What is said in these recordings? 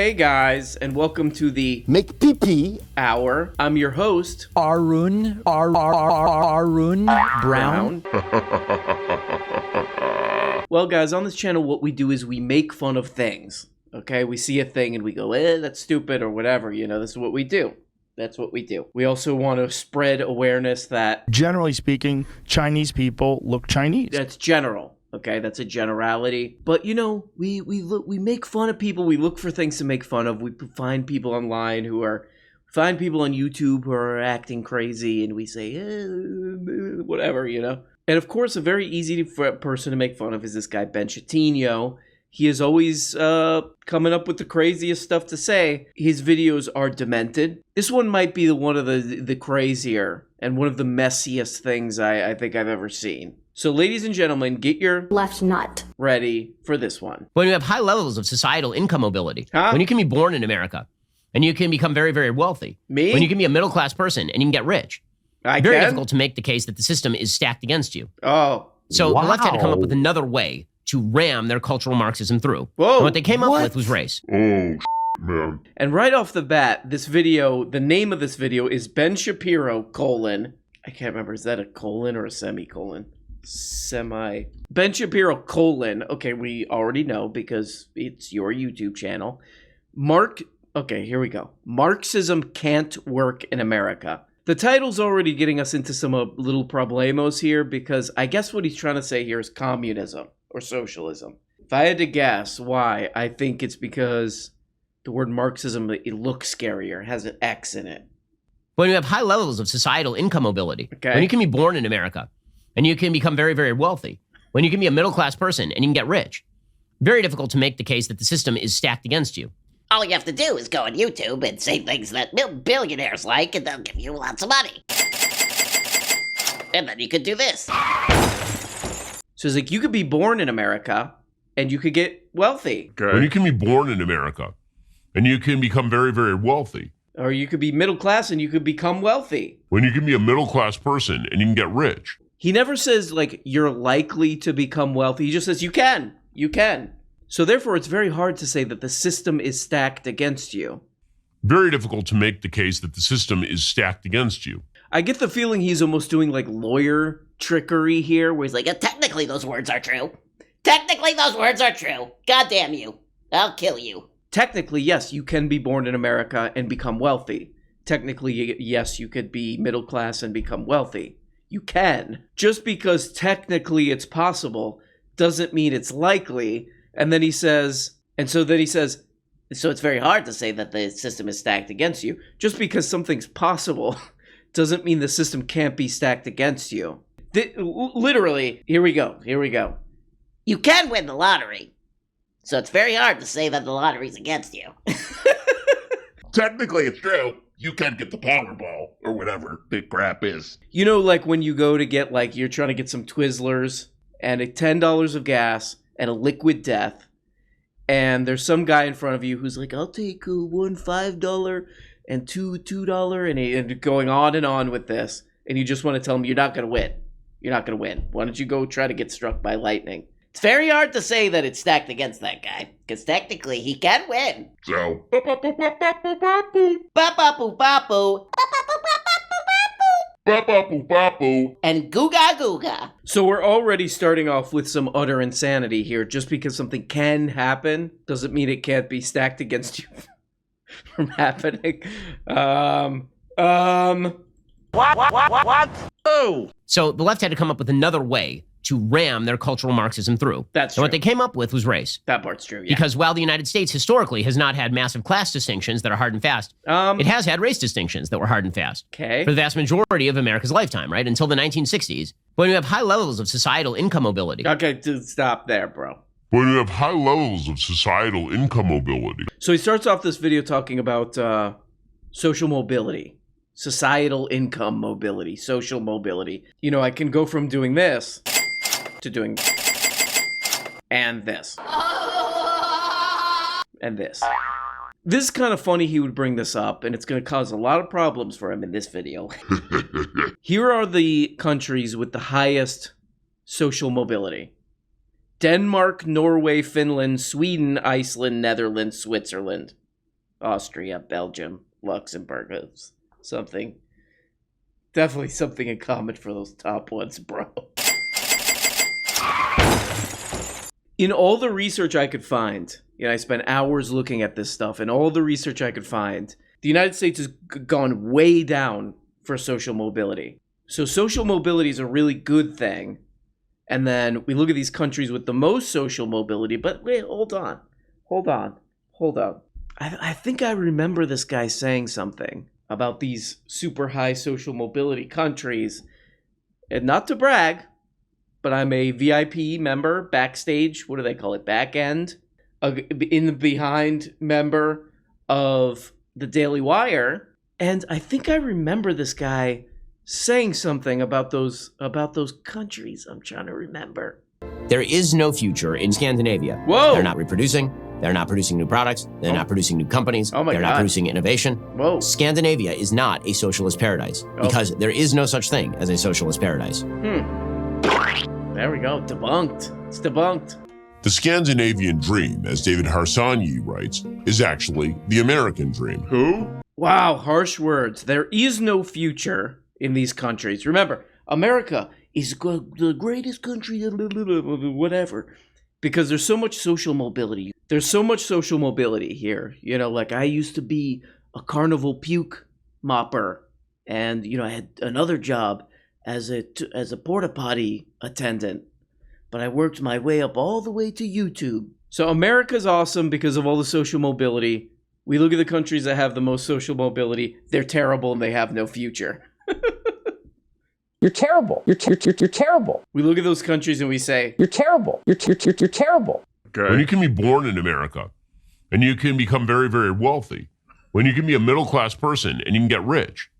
hey guys, and welcome to the Make pee-pee hour. I'm your host, Arun Brown. Well guys, on this channel what we do is we make fun of things. Okay, we see a thing and we go, that's stupid or whatever, you know, this is what we do. That's what we do. We also want to spread awareness that, generally speaking, Chinese people look Chinese. that's general. Okay, that's a generality. But you know, we make fun of people. We look for things to make fun of. We find people online find people on YouTube who are acting crazy, and we say, whatever, you know. And of course, a very easy person to make fun of is this guy Ben Shapeno. He is always coming up with the craziest stuff to say. His videos are demented. This one might be one of the crazier and one of the messiest things I think I've ever seen. So ladies and gentlemen, get your left nut ready for this one. When you have high levels of societal income mobility, Huh? when you can be born in America and you can become very, very wealthy, Me? when you can be a middle-class person and you can get rich, I very can? difficult to make the case that the system is stacked against you. Oh. So the left had to come up Wow. with another way to ram their cultural Marxism through. Whoa. And what they came up with was race. Oh, man. And right off the bat, this video, the name of this video is Ben Shapiro, I can't remember, is that a colon or a semicolon? Ben Shapiro, okay, we already know because it's your YouTube channel. Okay, here we go. Marxism can't work in America. The title's already getting us into some little problemos here because I guess what he's trying to say here is communism or socialism. If I had to guess why, I think it's because the word Marxism, it looks scarier, has an X in it. When you have high levels of societal income mobility, Okay. when you can be born in America and you can become very, very wealthy, when you can be a middle-class person and you can get rich, very difficult to make the case that the system is stacked against you. All you have to do is go on YouTube and say things that billionaires like, and they'll give you lots of money. And then you could do this. So it's like you could be born in America and you could get wealthy. When you can be born in America and you can become very, very wealthy, Or you could be middle class and you could become wealthy. when you can be a middle-class person and you can get rich, He never says, like, you're likely to become wealthy. He just says, you can. You can. So therefore, it's very hard to say that the system is stacked against you. very difficult to make the case that the system is stacked against you. I get the feeling he's almost doing, like, lawyer trickery here, where he's like, Technically, those words are true. Technically, those words are true. God damn you. I'll kill you. technically, yes, you can be born in America and become wealthy. Technically, yes, you could be middle class and become wealthy. You can. Just because technically it's possible doesn't mean it's likely. And then he says, so it's very hard to say that the system is stacked against you. Just because something's possible doesn't mean the system can't be stacked against you. Literally, here we go. You can win the lottery. So it's very hard to say that the lottery's against you. Technically, it's true. You can get the Powerball or whatever big crap is. You know, like when you go to get, like, you're trying to get some Twizzlers and $10 of gas and a liquid death, and there's some guy in front of you who's like, I'll take one $5 and $2, and going on and on with this, and you just want to tell him you're not going to win. You're not going to win. Why don't you go try to get struck by lightning? It's very hard to say that it's stacked against that guy, because technically he can win. So, Ba-ba-boo-ba-boo. ba-ba-boo-ba-boo. And googa-googa. So we're already starting off with some utter insanity here. Just because something can happen doesn't mean it can't be stacked against you from happening. What? Oh, So the left had to come up with another way to ram their cultural Marxism through. That's And what true. they came up with was race. that part's true, yeah. Because while the United States historically has not had massive class distinctions that are hard and fast, it has had race distinctions that were hard and fast. Okay. For the vast majority of America's lifetime, right? Until the 1960s, when you have high levels of societal income mobility. Okay, dude, stop there, bro. When you have high levels of societal income mobility, So he starts off this video talking about social mobility, societal income mobility, social mobility. You know, I can go from doing this to doing and this. And this. This is kind of funny he would bring this up, and it's going to cause a lot of problems for him in this video. Here are the countries with the highest social mobility. Denmark, Norway, Finland, Sweden, Iceland, Netherlands, Switzerland. Austria, Belgium, Luxembourg. It's something. Definitely something in common for those top ones, bro. In all the research I could find, I spent hours looking at this stuff, and all the research I could find, the United States has gone way down for social mobility. So social mobility is a really good thing. And then we look at these countries with the most social mobility, but wait, hold on. I think I remember this guy saying something about these super high social mobility countries. And not to brag, but I'm a VIP member, backstage, what do they call it, back end, in the behind member of the Daily Wire. And I think I remember this guy saying something about those countries. I'm trying to remember. There is no future in Scandinavia. Whoa. They're not reproducing. They're not producing new products. They're not producing new companies. Oh my They're God. not producing innovation. Whoa. Scandinavia is not a socialist paradise because there is no such thing as a socialist paradise. There we go. Debunked. It's debunked. The Scandinavian dream, as David Harsanyi writes, is actually the American dream. Who? Wow, harsh words. There is no future in these countries. Remember, America is the greatest country, whatever, because there's so much social mobility. There's so much social mobility here. Like I used to be a carnival puke mopper, and I had another job as a porta potty attendant, but I worked my way up all the way to YouTube. So America's awesome because of all the social mobility. We look at the countries that have the most social mobility. They're terrible and they have no future. You're terrible. You're terrible. We look at those countries and we say, You're terrible. You're terrible. When you can be born in America and you can become very, very wealthy, when you can be a middle-class person and you can get rich,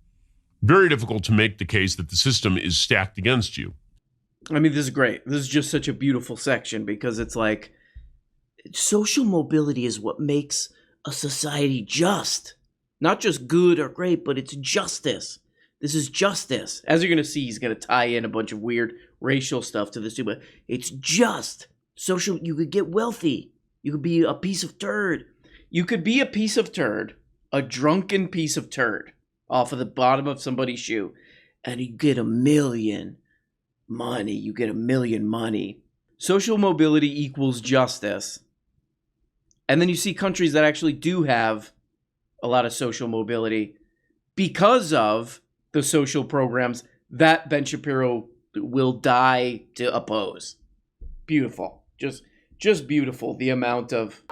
very difficult to make the case that the system is stacked against you. I mean, this is great. This is just such a beautiful section because it's like social mobility is what makes a society just. Not just good or great, but it's justice. This is justice. As you're going to see, he's going to tie in a bunch of weird racial stuff to this too, but it's just. Social, you could get wealthy. You could be a piece of turd. You could be a piece of turd, a drunken piece of turd off of the bottom of somebody's shoe, and you get $1 million money. You get $1 million money. Social mobility equals justice. And then you see countries that actually do have a lot of social mobility because of the social programs that Ben Shapiro will die to oppose. Beautiful. Just beautiful. The amount of...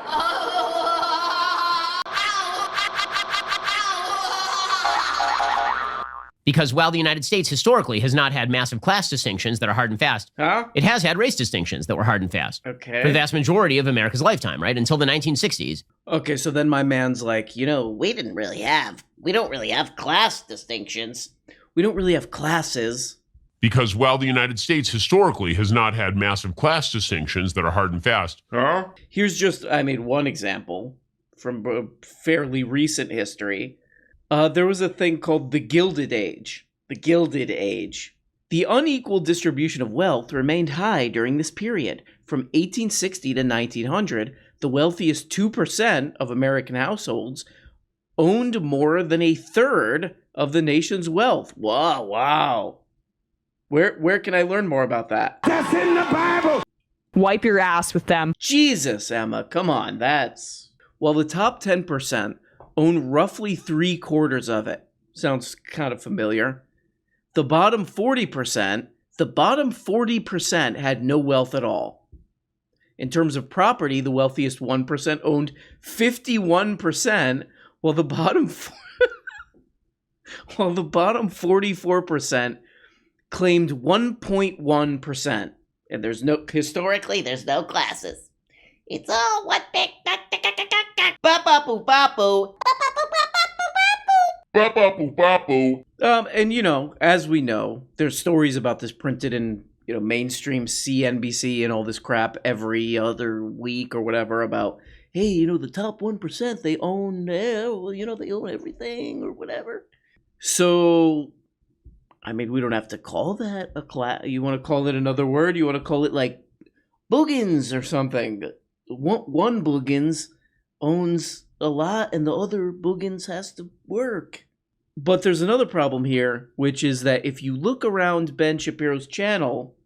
Because while the United States historically has not had massive class distinctions that are hard and fast, it has had race distinctions that were hard and fast. Okay. For the vast majority of America's lifetime, right? Until the 1960s. Okay, so then my man's like, We don't really have class distinctions. we don't really have classes. Because while the United States historically has not had massive class distinctions that are hard and fast. Here's just, one example from fairly recent history. There was a thing called the Gilded Age. The Gilded Age. The unequal distribution of wealth remained high during this period. From 1860 to 1900, the wealthiest 2% of American households owned more than a third of the nation's wealth. Wow. Where can I learn more about that? That's in the Bible. Wipe your ass with them. Jesus, Emma, come on, Well, the top 10% own roughly 3/4 of it. Sounds kind of familiar. The bottom 40% had no wealth at all. In terms of property, the wealthiest 1% owned 51%, while the bottom 44% claimed 1.1%. And Historically, there's no classes. It's all one big ba-ba-boo-ba-boo. And as we know, there's stories about this printed in, mainstream CNBC and all this crap every other week or whatever about, hey, the top 1%, they own, they own everything or whatever. So, we don't have to call that a class. You want to call it another word? You want to call it like boogans or something? One boogans owns a lot, and the other boogans has to work. But there's another problem here, which is that if you look around Ben Shapiro's channel,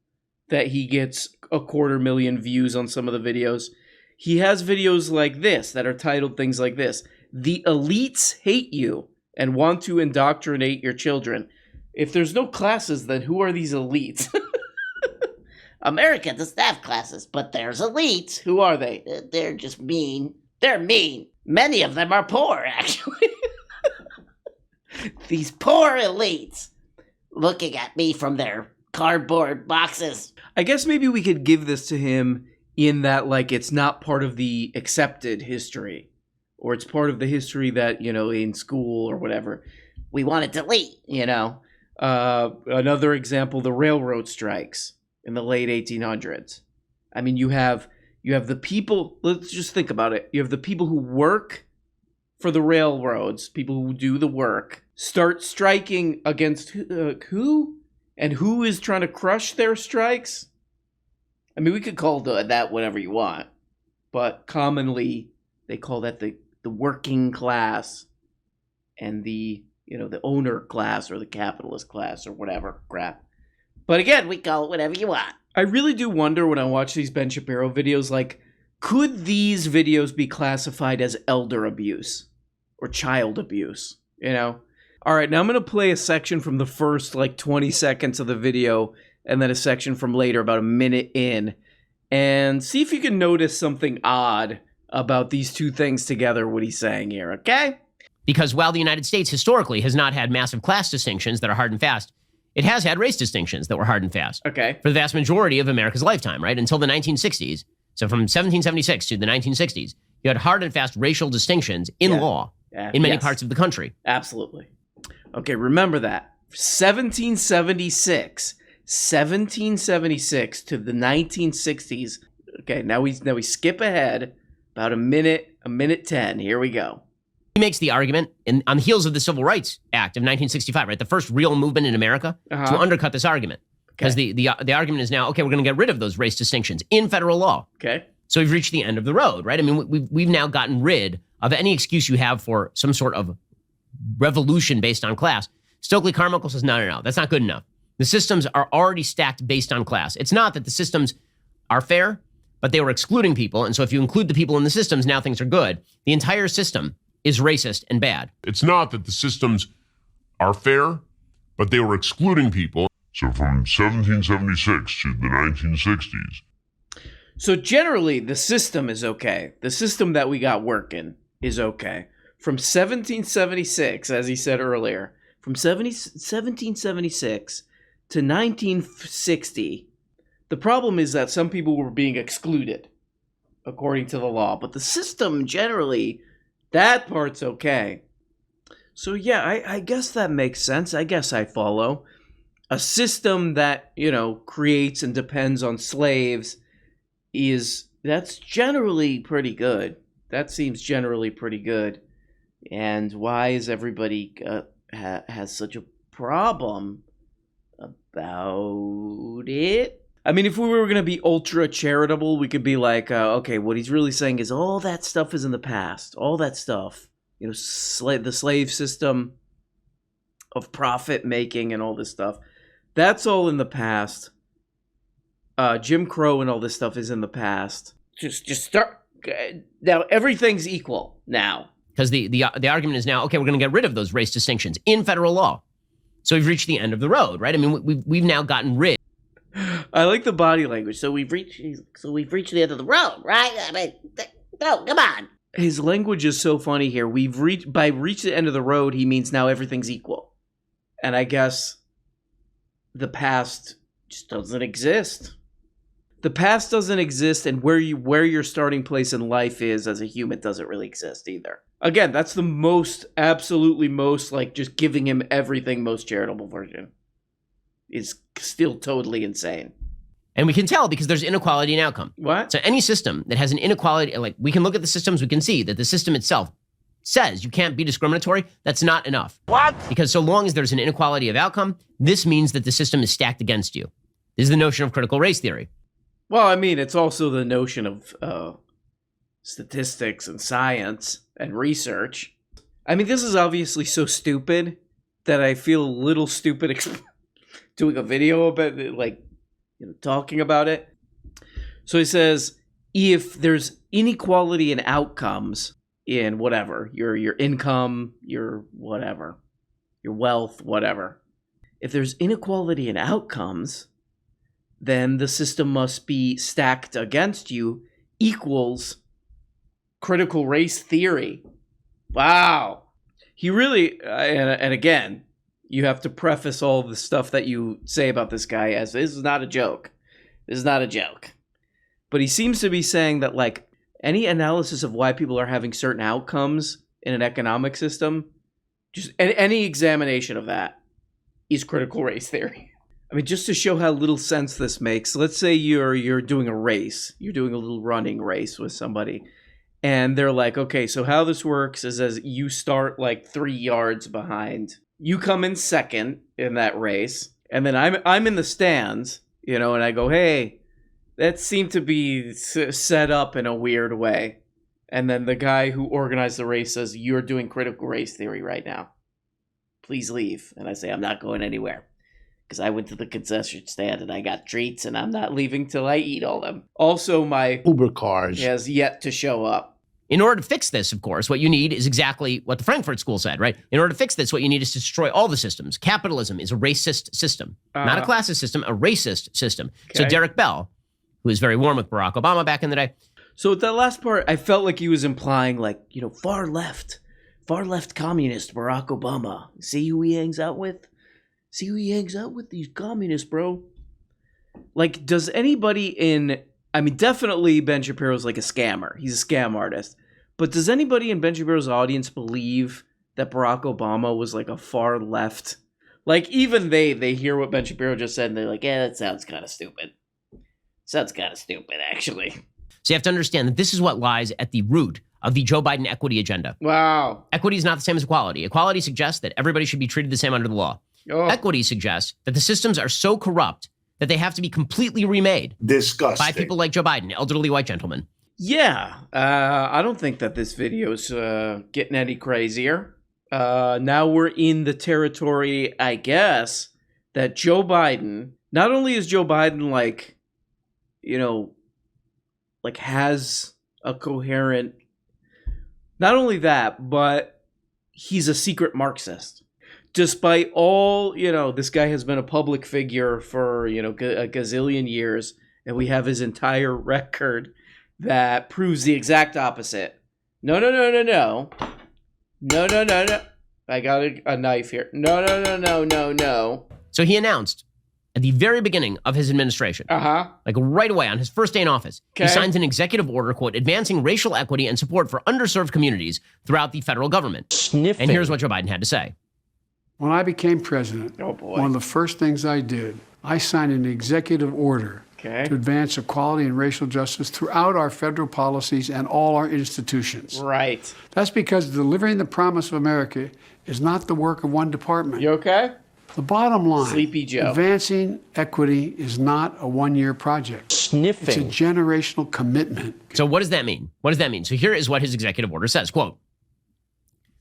that he gets 250,000 views on some of the videos, he has videos like this that are titled things like this: "The elites hate you and want to indoctrinate your children." If there's no classes, then who are these elites? America doesn't have classes, but there's elites. Who are they? They're just mean. They're mean. Many of them are poor, actually. These poor elites looking at me from their cardboard boxes. I guess maybe we could give this to him in that, like, it's not part of the accepted history, or it's part of the history that, you know, in school or whatever, We want to delete. you know. Another example, the railroad strikes in the late 1800s. I mean, you have the people, let's just think about it. You have the people who work for the railroads, people who do the work, start striking against who? And who is trying to crush their strikes? I mean, we could call that whatever you want, but commonly they call that the working class and the owner class or the capitalist class or whatever crap. But again, we call it whatever you want. I really do wonder when I watch these Ben Shapiro videos, like, could these videos be classified as elder abuse or child abuse? You know? All right, now I'm going to play a section from the first, 20 seconds of the video, and then a section from later, about a minute in, and see if you can notice something odd about these two things together, what he's saying here, okay? Because while the United States historically has not had massive class distinctions that are hard and fast, it has had race distinctions that were hard and fast. Okay. For the vast majority of America's lifetime, right? Until the 1960s. So from 1776 to the 1960s, you had hard and fast racial distinctions in law in many parts of the country. Absolutely. Okay, remember that. 1776 to the 1960s. Okay, now we skip ahead about a minute 10. Here we go. He makes the argument on the heels of the Civil Rights Act of 1965, right? The first real movement in America to undercut this argument. Because the argument is now, okay, we're going to get rid of those race distinctions in federal law. Okay. So we've reached the end of the road, right? I mean, we've now gotten rid of any excuse you have for some sort of revolution based on class. Stokely Carmichael says, no, that's not good enough. The systems are already stacked based on class. It's not that the systems are fair, but they were excluding people. And so if you include the people in the systems, now things are good. The entire system is racist and bad. It's not that the systems are fair, but they were excluding people. So from 1776 to the 1960s. So generally, the system is okay. The system that we got working is okay. From 1776, as he said earlier, from 1776 to 1960, the problem is that some people were being excluded, according to the law. But the system generally, that part's okay. So yeah, I guess that makes sense. I guess I follow. A system that, creates and depends on slaves that's generally pretty good. That seems generally pretty good. And why is everybody has such a problem about it? I mean, if we were going to be ultra charitable, we could be like, okay, what he's really saying is all that stuff is in the past. All that stuff, the slave system of profit making and all this stuff. That's all in the past. Jim Crow and all this stuff is in the past. Just start now. Everything's equal now. Because the argument is now, okay, we're going to get rid of those race distinctions in federal law. So we've reached the end of the road, right? I mean, we've now gotten rid. I like the body language. So we've reached the end of the road, right? I mean, no, come on. His language is so funny here. Reach the end of the road, he means now everything's equal. And I guess the past just doesn't exist. The past doesn't exist, and where your starting place in life is as a human doesn't really exist either. Again, that's the absolutely most, just giving him everything, most charitable version. Is still totally insane. And we can tell because there's inequality in outcome. What? So any system that has an inequality, we can look at the systems, we can see that the system itself says you can't be discriminatory. That's not enough. What? Because so long as there's an inequality of outcome, this means that the system is stacked against you. This is the notion of critical race theory. Well, I mean, it's also the notion of statistics and science. and research. I mean, this is obviously so stupid that I feel a little stupid doing a video about it, like, talking about it. So he says, if there's inequality in outcomes in whatever, your income, your whatever, your wealth, whatever. If there's inequality in outcomes, then the system must be stacked against you equals critical race theory. Wow. He really, and again, you have to preface all the stuff that you say about this guy as this is not a joke. This is not a joke. But he seems to be saying that, like, any analysis of why people are having certain outcomes in an economic system, just any examination of that is critical race theory. I mean, just to show how little sense this makes, let's say you're doing a race. You're doing a little running race with somebody. And they're like, okay, so how this works is as you start like 3 yards behind. You come in second in that race. And then I'm in the stands, and I go, hey, that seemed to be set up in a weird way. And then the guy who organized the race says, you're doing critical race theory right now. Please leave. And I say, I'm not going anywhere. Because I went to the concession stand and I got treats and I'm not leaving till I eat all them. Also, my Uber cars has yet to show up. In order to fix this, of course, what you need is exactly what the Frankfurt School said, right? In order to fix this, what you need is to destroy all the systems. Capitalism is a racist system, not a classist system, a racist system. Okay. So Derek Bell, who was very warm with Barack Obama back in the day. So with that last part, I felt like he was implying, like, far left communist Barack Obama. See who he hangs out with? See who he hangs out with? These communists, bro. Like, does anybody definitely Ben Shapiro's like a scammer. He's a scam artist. But does anybody in Ben Shapiro's audience believe that Barack Obama was like a far left? Like, even they hear what Ben Shapiro just said and they're like, yeah, that sounds kind of stupid. Sounds kind of stupid, actually. So you have to understand that this is what lies at the root of the Joe Biden equity agenda. Wow. Equity is not the same as equality. Equality suggests that everybody should be treated the same under the law. Oh. Equity suggests that the systems are so corrupt that they have to be completely remade. disgusting By people like Joe Biden, elderly white gentlemen. Yeah. I don't think that this video is getting any crazier. Now we're in the territory, I guess, that Joe Biden, not only is Joe Biden like has a coherent, not only that, but he's a secret Marxist. Despite all, this guy has been a public figure for, a gazillion years, and we have his entire record that proves the exact opposite. No. I got a knife here. No. So he announced at the very beginning of his administration, like right away on his first day in office, he signs an executive order, quote, advancing racial equity and support for underserved communities throughout the federal government. Sniffing. And here's what Joe Biden had to say. When I became president, one of the first things I did, I signed an executive order to advance equality and racial justice throughout our federal policies and all our institutions. Right. That's because delivering the promise of America is not the work of one department. You okay? The bottom line, Sleepy Joe. Advancing equity is not a one-year project. Sniffing. It's a generational commitment. So what does that mean? What does that mean? So here is what his executive order says, quote,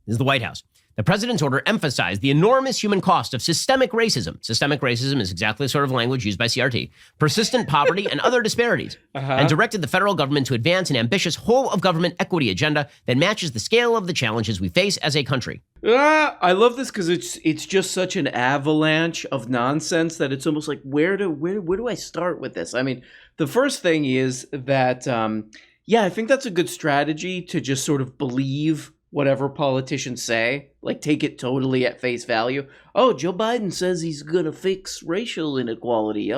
this is the White House. The president's order emphasized the enormous human cost of systemic racism. Systemic racism is exactly the sort of language used by CRT. Persistent poverty and other disparities. And directed the federal government to advance an ambitious whole-of-government equity agenda that matches the scale of the challenges we face as a country. I love this because it's just such an avalanche of nonsense that it's almost like, where do I start with this? I mean, the first thing is that, I think that's a good strategy to just sort of believe whatever politicians say, like take it totally at face value. Oh, Joe Biden says he's gonna fix racial inequality.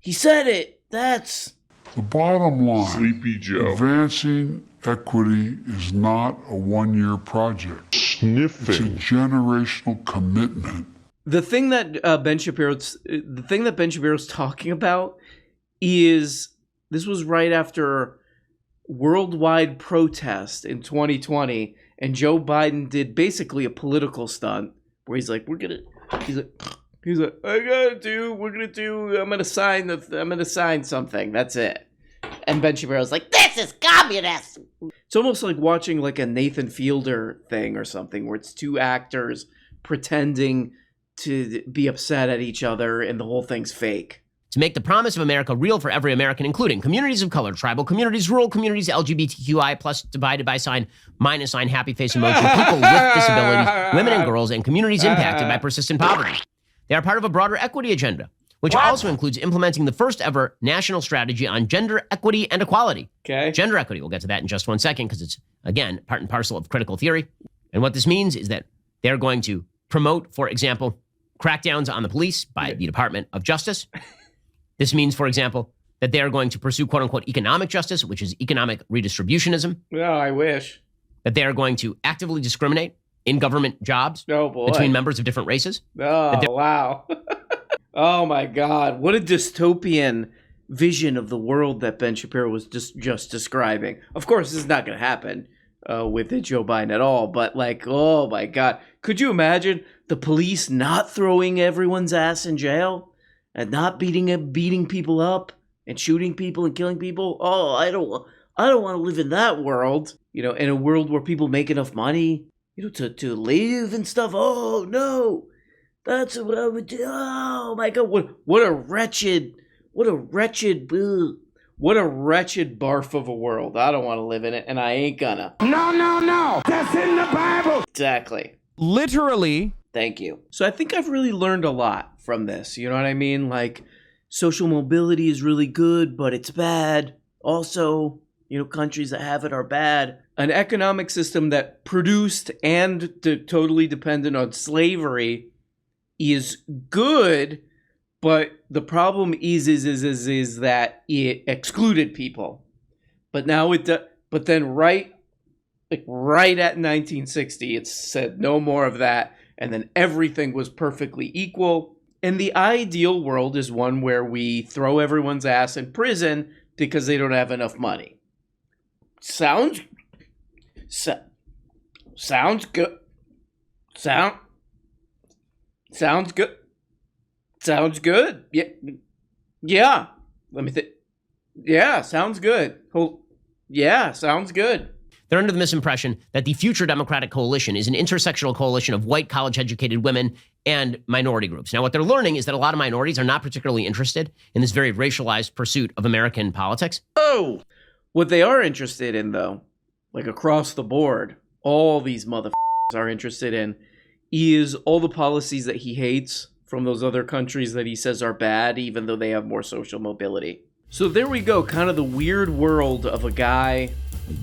He said it. That's the bottom line. Sleepy Joe. Advancing equity is not a one-year project. sniffing. It's a generational commitment. the thing that Ben Shapiro's talking about is this was right after worldwide protest in 2020, and Joe Biden did basically a political stunt where he's like, I'm gonna sign something. That's it. And Ben Shapiro's like, this is communist. It's almost like watching like a Nathan Fielder thing or something where it's two actors pretending to be upset at each other and the whole thing's fake. To make the promise of America real for every American, including communities of color, tribal communities, rural communities, LGBTQI, plus divided by sign, minus sign, happy face emoji, people with disabilities, women and girls, and communities impacted by persistent poverty. They are part of a broader equity agenda, which also includes implementing the first ever national strategy on gender equity and equality. Okay. Gender equity, we'll get to that in just 1 second because it's, again, part and parcel of critical theory. And what this means is that they're going to promote, for example, crackdowns on the police by the Department of Justice. This means, for example, that they are going to pursue quote-unquote economic justice, which is economic redistributionism. Oh, I wish. That they are going to actively discriminate in government jobs between members of different races. Oh, wow. Oh, my God. What a dystopian vision of the world that Ben Shapiro was just describing. Of course, this is not going to happen with Joe Biden at all. But, like, oh, my God. Could you imagine the police not throwing everyone's ass in jail? And not beating people up and shooting people and killing people. Oh, I don't want to live in that world. You know, in a world where people make enough money, you know, to live and stuff. Oh no, that's what I would do. Oh my God, what a wretched barf of a world. I don't want to live in it, and I ain't gonna. No. That's in the Bible. Exactly. Literally. Thank you. So I think I've really learned a lot from this. You know what I mean? Like, social mobility is really good, but it's bad. Also, you know, countries that have it are bad. An economic system that produced and totally dependent on slavery is good, but the problem is that it excluded people. But now but then right at 1960, it said no more of that. And then everything was perfectly equal. And the ideal world is one where we throw everyone's ass in prison because they don't have enough money. Sounds good. Sounds good. Sounds good. Yeah. Let me think. Yeah, sounds good. Yeah, sounds good. They're under the misimpression that the future Democratic coalition is an intersectional coalition of white college-educated women and minority groups. Now, what they're learning is that a lot of minorities are not particularly interested in this very racialized pursuit of American politics. Oh! What they are interested in, though, like across the board, all these motherfuckers are interested in, is all the policies that he hates from those other countries that he says are bad, even though they have more social mobility. So there we go, kind of the weird world of a guy...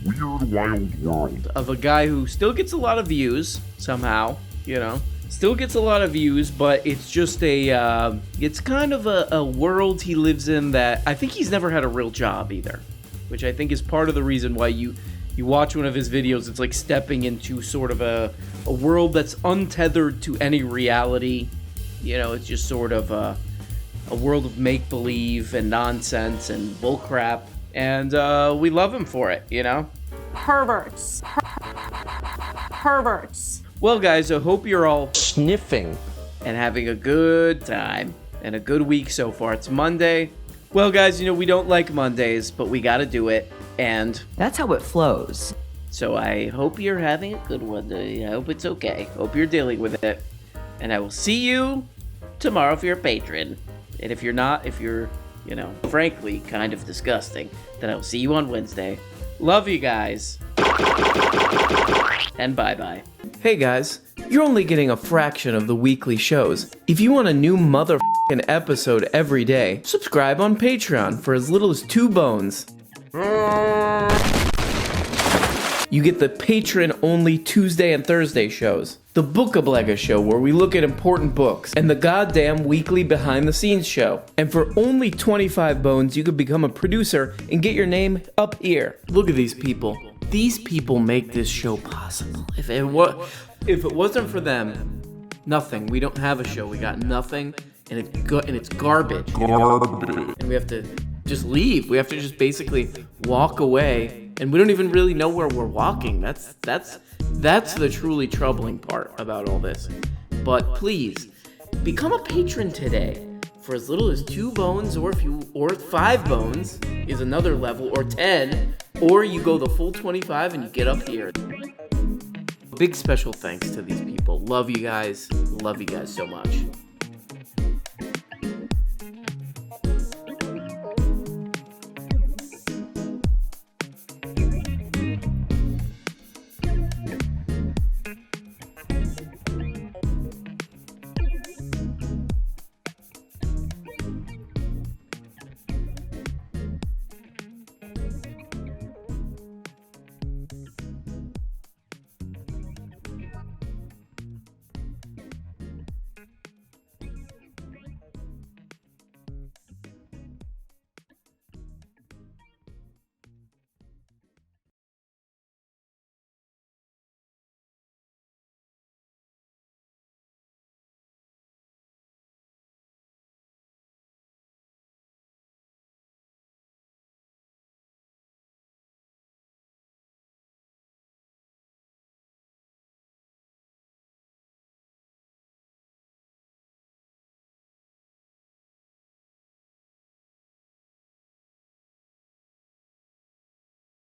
Weird, wild world. Of a guy who still gets a lot of views, somehow, you know. Still gets a lot of views, but it's just it's kind of a world he lives in that I think he's never had a real job either. Which I think is part of the reason why you watch one of his videos, it's like stepping into sort of a world that's untethered to any reality. You know, it's just sort of a world of make-believe and nonsense and bullcrap. And we love him for it, you know? Perverts. Perverts. Well, guys, I hope you're all Sniffing. and having a good time and a good week so far. It's Monday. Well, guys, you know, we don't like Mondays, but we got to do it. And that's how it flows. So I hope you're having a good one. I hope it's okay. Hope you're dealing with it. And I will see you tomorrow if you're a patron. And if you're not, if you're, you know, frankly, kind of disgusting, then I'll see you on Wednesday. Love you guys. And bye-bye. Hey guys, you're only getting a fraction of the weekly shows. If you want a new motherfucking episode every day, subscribe on Patreon for as little as 2 bones. You get the patron-only Tuesday and Thursday shows, the Bookablega show where we look at important books, and the goddamn weekly behind-the-scenes show. And for only 25 bones, you could become a producer and get your name up here. Look at these people. These people make this show possible. If it wasn't for them, nothing. We don't have a show. We got nothing, and it's garbage. And we have to just leave. We have to just basically walk away. And we don't even really know where we're walking. That's the truly troubling part about all this. But please, become a patron today for as little as 2 bones, or 5 bones is another level, or 10, or you go the full 25 and you get up here. Big special thanks to these people. Love you guys so much.